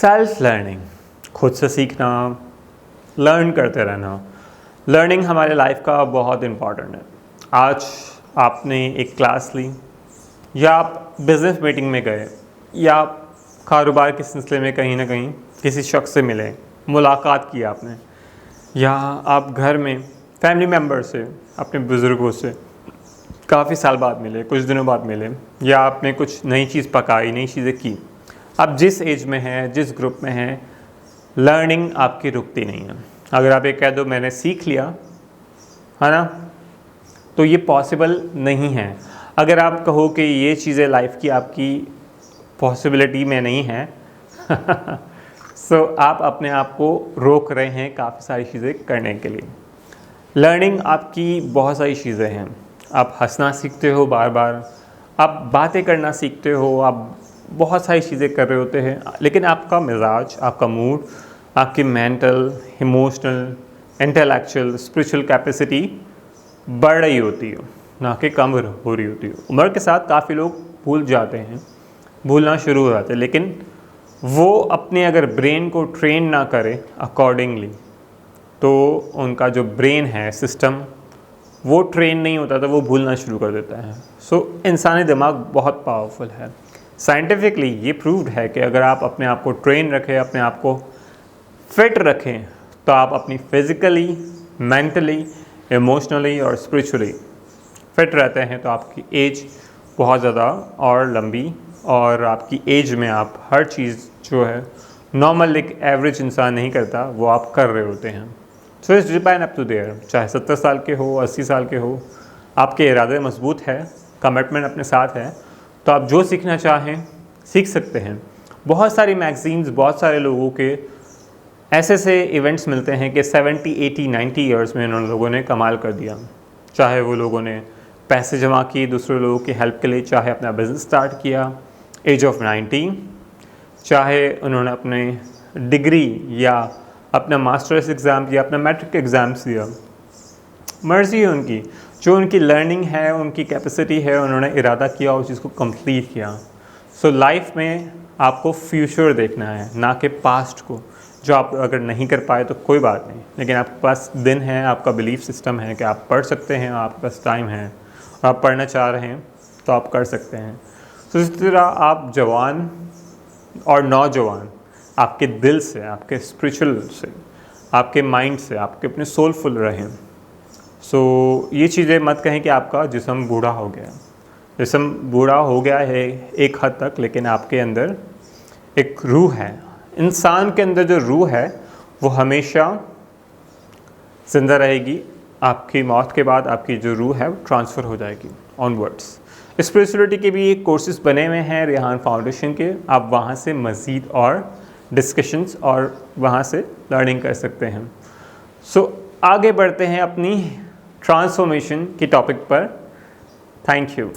Self learning, खुद से सीखना, लर्न करते रहना। लर्निंग हमारे लाइफ का बहुत इम्पॉर्टेंट है। आज आपने एक क्लास ली, या आप बिज़नेस मीटिंग में गए, या आप कारोबार के सिलसिले में कहीं ना कहीं किसी शख्स से मिले, मुलाकात की आपने, या आप घर में फैमिली मेम्बर से, अपने बुज़ुर्गों से काफ़ी साल बाद मिले, कुछ दिनों बाद मिले, या आपने कुछ नई चीज़ पकाई, नई चीज़ें की। आप जिस एज में हैं, जिस ग्रुप में हैं, लर्निंग आपकी रुकती नहीं है। अगर आप ये कह दो मैंने सीख लिया है ना, तो ये पॉसिबल नहीं है। अगर आप कहो कि ये चीज़ें लाइफ की आपकी पॉसिबिलिटी में नहीं है सो आप अपने आप को रोक रहे हैं काफ़ी सारी चीज़ें करने के लिए। लर्निंग आपकी बहुत सारी चीज़ें हैं। आप हंसना सीखते हो बार बार, आप बातें करना सीखते हो, आप बहुत सारी चीज़ें कर रहे होते हैं, लेकिन आपका मिजाज, आपका मूड, आपकी mental, emotional, intellectual, spiritual capacity बढ़ रही होती है, ना कि कम हो रही होती है। उम्र के साथ काफ़ी लोग भूल जाते हैं, भूलना शुरू हो जाते हैं, लेकिन वो अपने अगर ब्रेन को ट्रेन ना करें अकॉर्डिंगली, तो उनका जो ब्रेन है, सिस्टम, वो ट्रेन नहीं होता, तो वो भूलना शुरू कर देता है। सो इंसानी दिमाग बहुत पावरफुल है। साइंटिफिकली ये प्रूव्ड है कि अगर आप अपने आप को ट्रेन रखें, अपने आप को फिट रखें, तो आप अपनी फिज़िकली, मेंटली, इमोशनली और स्पिरिचुअली फिट रहते हैं, तो आपकी एज बहुत ज़्यादा और लंबी, और आपकी एज में आप हर चीज़ जो है नॉर्मल एक एवरेज इंसान नहीं करता, वो आप कर रहे होते हैं। So it's depend up to there, चाहे 70 साल के हो, 80 साल के हो, आपके इरादे मजबूत है, कमिटमेंट अपने साथ है, तो आप जो सीखना चाहें सीख सकते हैं। बहुत सारी मैगज़ीन्स, बहुत सारे लोगों के ऐसे इवेंट्स मिलते हैं कि 70, 80, 90 ईयर्स में उन लोगों ने कमाल कर दिया। चाहे वो लोगों ने पैसे जमा किए दूसरे लोगों की हेल्प के लिए, चाहे अपना बिज़नेस स्टार्ट किया एज ऑफ 90, चाहे उन्होंने अपने डिग्री या अपना मास्टर्स एग्ज़ाम दिया, अपना मैट्रिक एग्ज़ाम्स दिया, मर्ज़ी है उनकी। जो उनकी लर्निंग है, उनकी कैपेसिटी है, उन्होंने इरादा किया उस चीज़ को कंप्लीट किया। सो लाइफ में आपको फ्यूचर देखना है, ना कि पास्ट को। जो आप अगर नहीं कर पाए तो कोई बात नहीं, लेकिन आपके पास दिन है, आपका बिलीफ सिस्टम है कि आप पढ़ सकते हैं, आपके पास टाइम है, आप पढ़ना चाह रहे हैं तो आप कर सकते हैं। तो इस तरह आप जवान और नौजवान आपके दिल से, आपके स्पिरिचुअल से, आपके माइंड से, आपके अपने सोलफुल रहें। सो ये चीज़ें मत कहें कि आपका जिस्म बूढ़ा हो गया। जिस्म बूढ़ा हो गया है एक हद तक, लेकिन आपके अंदर एक रूह है। इंसान के अंदर जो रूह है वो हमेशा ज़िंदा रहेगी। आपकी मौत के बाद आपकी जो रूह है वो ट्रांसफ़र हो जाएगी ऑनवर्ड्स। स्पिरिचुअलिटी के भी कोर्सेज बने हुए हैं रेहान फाउंडेशन के, आप वहाँ से मज़ीद और डिस्कशंस और वहाँ से लर्निंग कर सकते हैं। सो आगे बढ़ते हैं अपनी ट्रांसफॉर्मेशन के टॉपिक पर। Thank you.